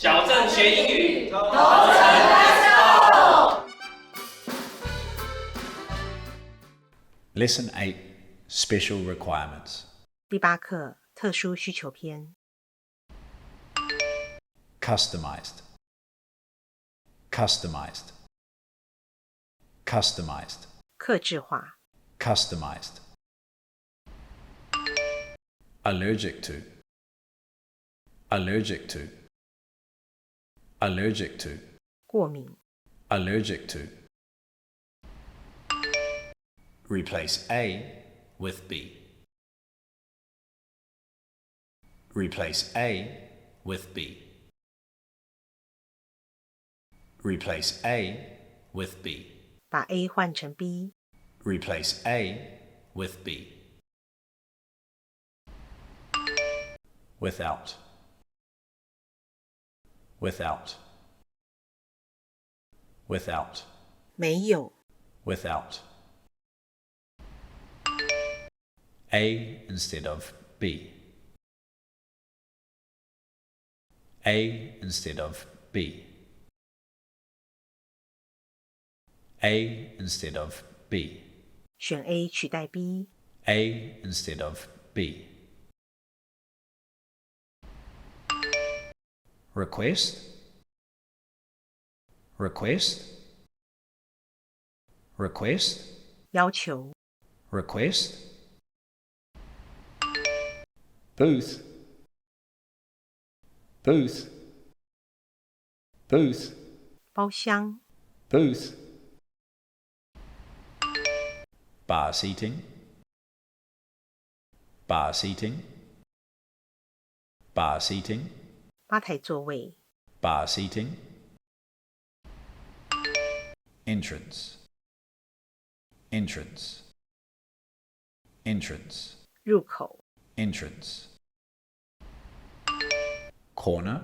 小镇学英语，同城 Let's go! Lesson 8 Special Requirements. 第8课特殊需求篇 Customized. Customized. Customized. 客制化 Customized. Allergic to. Allergic to. Allergic to. 过敏 Allergic to. Replace A with B. Replace A with B. Replace A with B. 把 A 换成 B Replace A with B. Without. Without. Without. 没有 Without. A instead of B. A instead of B. A instead of B. 选 A 取代 B A instead of B. Request. Request. Request. 要求 Request. Booth. Booth. Booth. 包厢 Booth. Bar seating. Bar seating. Bar seating. 吧台座位 Bar seating. Entrance. Entrance. Entrance. 入口 Entrance. Corner.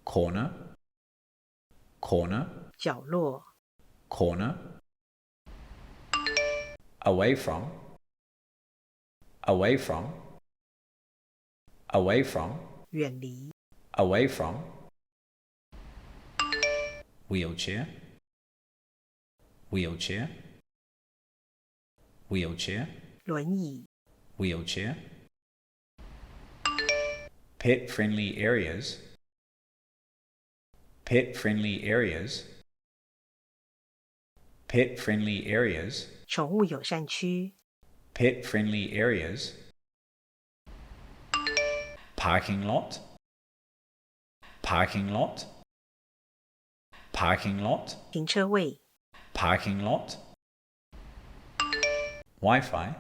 Corner. Corner. 角落 Corner. Away from. Away from. Away from. 远离 Away from. Wheelchair. Wheelchair. Wheelchair. 轮椅 Wheelchair. Pet-friendly areas. Pet-friendly areas. Pet-friendly areas. 宠物友善区 Pet-friendly areas. Parking lot. Parking lot. Parking lot. 停车位 Parking lot. Wi-Fi.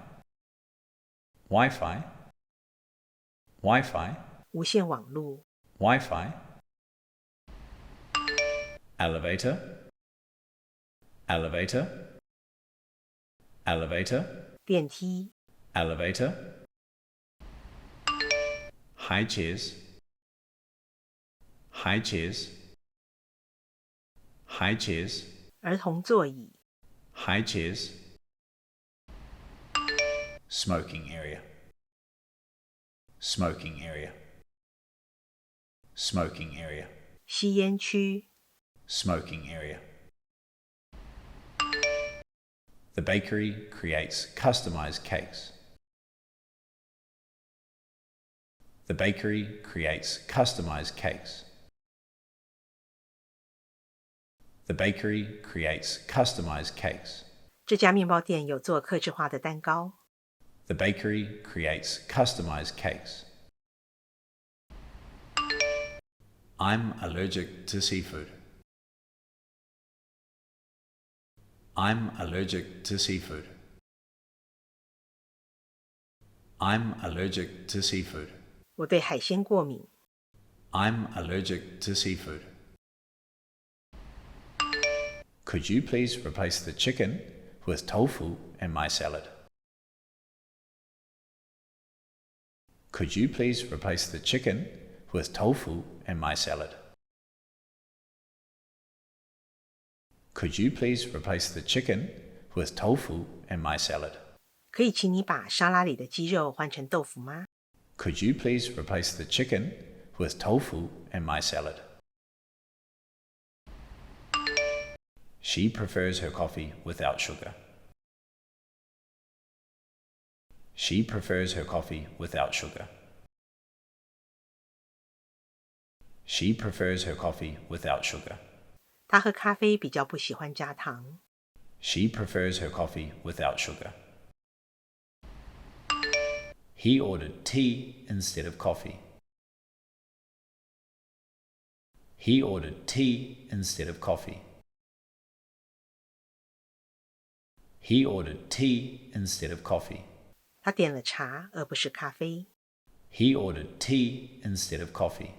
Wi-Fi. Wi-Fi. 无线网路 Wi-Fi. Elevator. Elevator. Elevator. 电梯 Elevator. High chairs. High chairs. High chairs. 儿童座椅 High chairs. Smoking area. Smoking area. Smoking area. 吸烟区 Smoking area. The bakery creates customized cakes. The bakery creates customized cakes. The bakery creates customized cakes. 这家面包店有做客制化的蛋糕 The bakery creates customized cakes. I'm allergic to seafood. I'm allergic to seafood. I'm allergic to seafood. 我对海鲜过敏 I'm allergic to seafood. Could you please replace the chicken with tofu in my salad? Could you please replace the chicken with tofu in my salad? Could you please replace the chicken with tofu in my salad? 可以请你把沙拉里的鸡肉换成豆腐吗 Could you please replace the chicken with tofu and my salad. She prefers her coffee without sugar. She prefers her coffee without sugar. She prefers her coffee without sugar. 他喝咖啡比较不喜欢加糖。She prefers her coffee without sugar. He ordered tea instead of coffee. He ordered tea instead of coffee. He ordered tea instead of coffee. 他点了茶而不是咖啡。He ordered tea instead of coffee.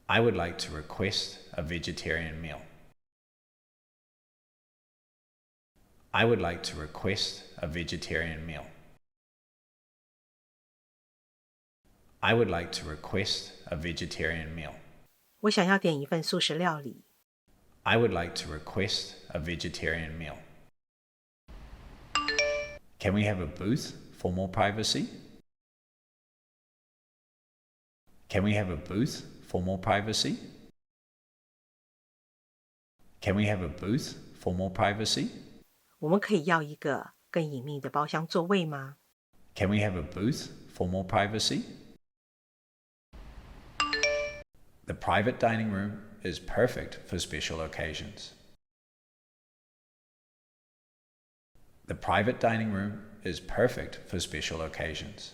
I would like to request a vegetarian meal. I would like to request a vegetarian meal. I would like to request a vegetarian meal. 我想要点一份素食料理。I would like to request a vegetarian meal. Can we have a booth for more privacy? Can we have a booth for more privacy? Can we have a booth for more privacy? 我们可以要一个更隐秘的包厢座位吗？ Can we have a booth for more privacy? The private dining room is perfect for special occasions. The private dining room is perfect for special occasions.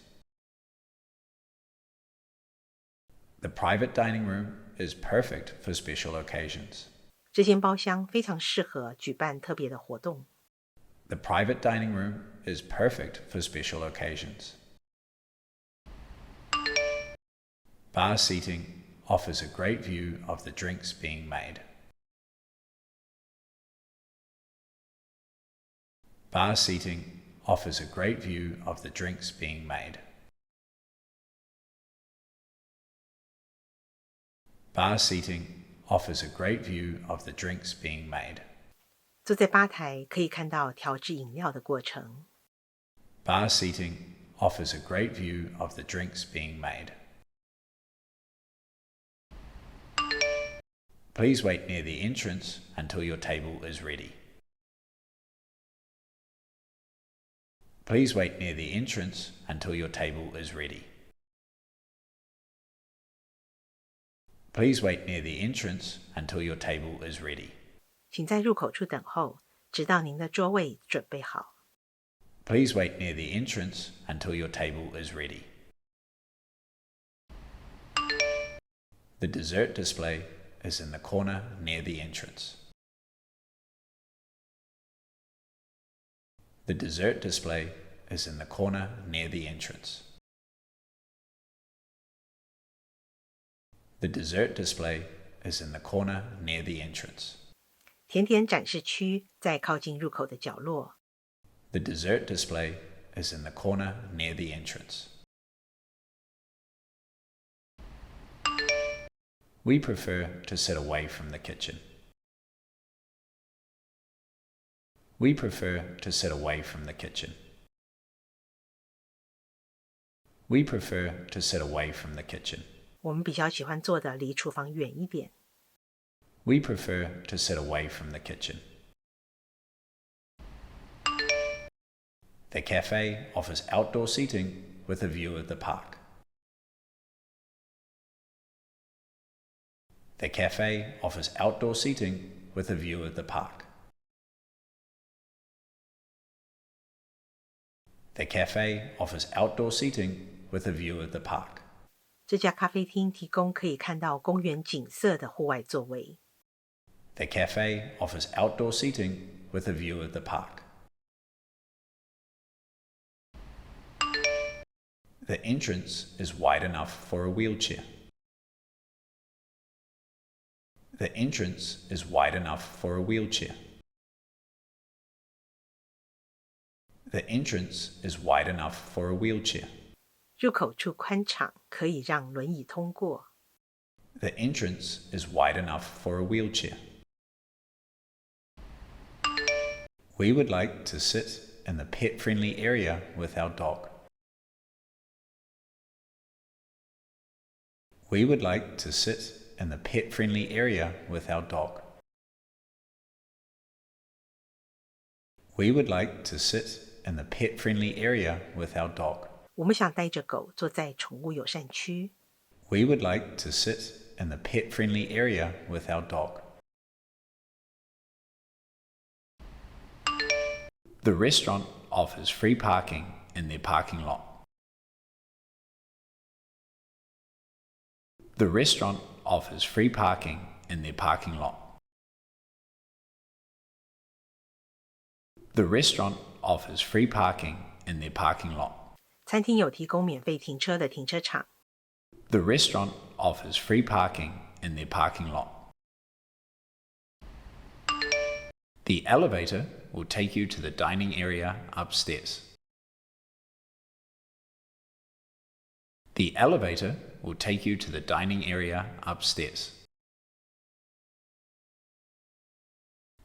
The private dining room is perfect for special occasions. 这间包厢非常适合举办特别的活动。The private dining room is perfect for special occasions. Bar seating offers a great view of the drinks being made. Bar seating offers a great view of the drinks being made. Bar seating offers a great view of the drinks being made. 坐在吧台可以看到调制饮料的过程。Bar seating offers a great view of the drinks being made. Please wait near the entrance until your table is ready. Please wait near the entrance until your table is ready. Please wait near the entrance until your table is ready. 请在入口处等候，直到您的桌位准备好。Please wait near the entrance until your table is ready. The dessert display is in the corner near the entrance. The dessert display is in the corner near the entrance. The dessert display is in the corner near the entrance. 甜点展示区在靠近入口的角落。The dessert display is in the corner near the entrance. We prefer to sit away from the kitchen. We prefer to sit away from the kitchen. We prefer to sit away from the kitchen. 我们比较喜欢坐的离厨房远一点。We prefer to sit away from the kitchen. The cafe offers outdoor seating with a view of the park. The cafe offers outdoor seating with a view of the park. The cafe offers outdoor seating with a view of the park. 这家咖啡厅提供可以看到公园景色的户外座位。The cafe offers outdoor seating with a view of the park. The entrance is wide enough for a wheelchair. The entrance is wide enough for a wheelchair. The entrance is wide enough for a wheelchair. 入口处宽敞，可以让轮椅通过。The entrance is wide enough for a wheelchair. We would like to sit in the pet-friendly area with our dog. We would like to sit in the pet-friendly area with our dog. We would like to sit in the pet-friendly area with our dog. 我们想带着狗坐在宠物友善区。We would like to sit in the pet-friendly area with our dog. The restaurant offers free parking in their parking lot. The restaurant offers free parking in their parking lot. The restaurant offers free parking in their parking lot. 餐厅有提供免费停车的停车场。The restaurant offers free parking in their parking lot. The elevator will take you to the dining area upstairs. The elevator will take you to the dining area upstairs.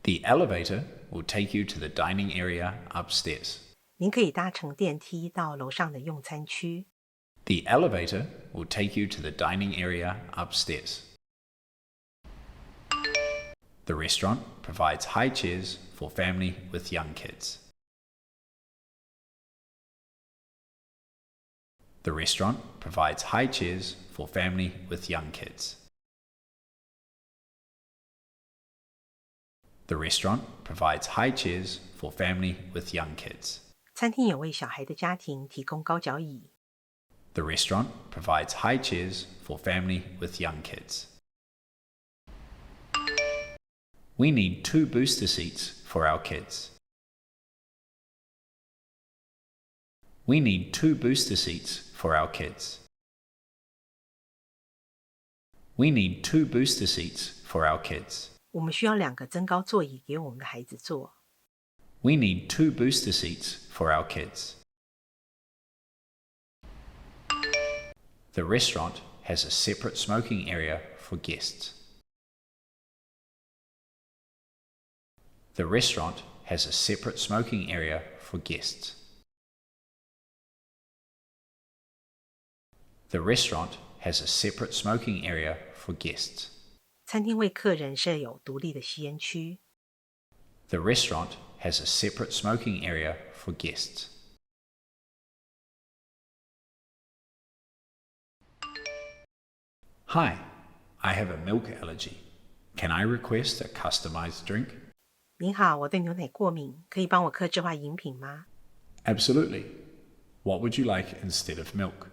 The elevator will take you to the dining area upstairs. 您可以搭乘电梯到楼上的用餐区。The elevator will take you to the dining area upstairs. The restaurant provides high chairs for family with young kids. The restaurant provides high chairs for family with young kids. The restaurant provides high chairs for family with young kids. 餐厅有为小孩的家庭提供高脚椅。The restaurant provides high chairs for family with young kids. We need 2 booster seats for our kids. We need 2 booster seats for our kids. We need 2 booster seats for our kids. 我们需要2个增高座椅给我们的孩子坐。We need 2 booster seats for our kids. The restaurant has a separate smoking area for guests. The restaurant has a separate smoking area for guests. The restaurant has a separate smoking area for guests. 餐厅为客人设有独立的吸烟区。The restaurant has a separate smoking area for guests. Hi, I have a milk allergy. Can I request a customized drink? 您好，我对牛奶过敏，可以帮我客制化饮品吗？ Absolutely. What would you like instead of milk?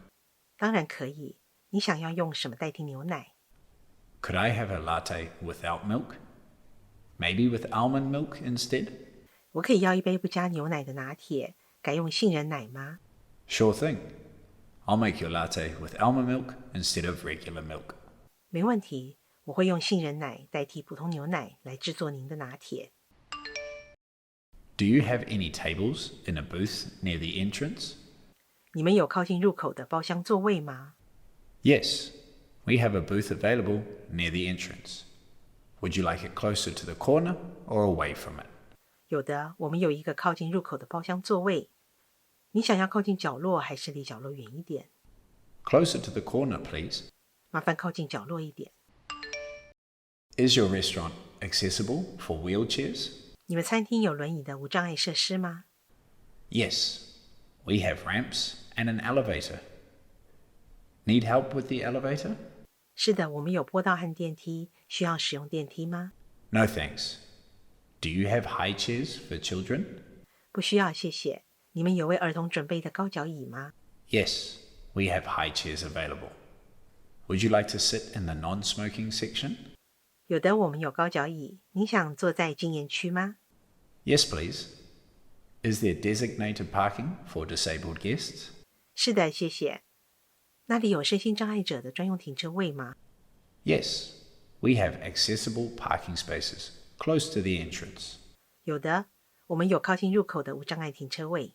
当然可以。你想要用什么代替牛奶？ Could I have a latte without milk? Maybe with almond milk instead? 我可以要一杯不加牛奶的拿铁，改用杏仁奶吗？ Sure thing. I'll make your latte with almond milk instead of regular milk. 没问题，我会用杏仁奶代替普通牛奶来制作您的拿铁。Do you have any tables in a booth near the entrance? 你们有靠近入口的包厢座位吗？ Yes, we have a booth available near the entrance. Would you like it closer to the corner or away from it? 有的，我们有一个靠近入口的包厢座位。你想要靠近角落还是离角落远一点？ Closer to the corner, please. 麻烦靠近角落一点。 Is your restaurant accessible for wheelchairs? 你们餐厅有轮椅的无障碍设施吗？ Yes, we have ramps and an elevator. Need help with the elevator? 是的，我们有坡道和电梯，需要使用电梯吗？ No thanks. Do you have high chairs for children? 不需要，谢谢。你们有为儿童准备的高脚椅吗？ Yes, we have high chairs available. Would you like to sit in the non-smoking section? 有的，我们有高脚椅。您想坐在禁烟区吗？ Yes, please. Is there designated parking for disabled guests? 是的，谢谢。那里有身心障碍者的专用停车位吗？ Yes, we have accessible parking spaces close to the entrance. 有的，我们有靠近入口的无障碍停车位。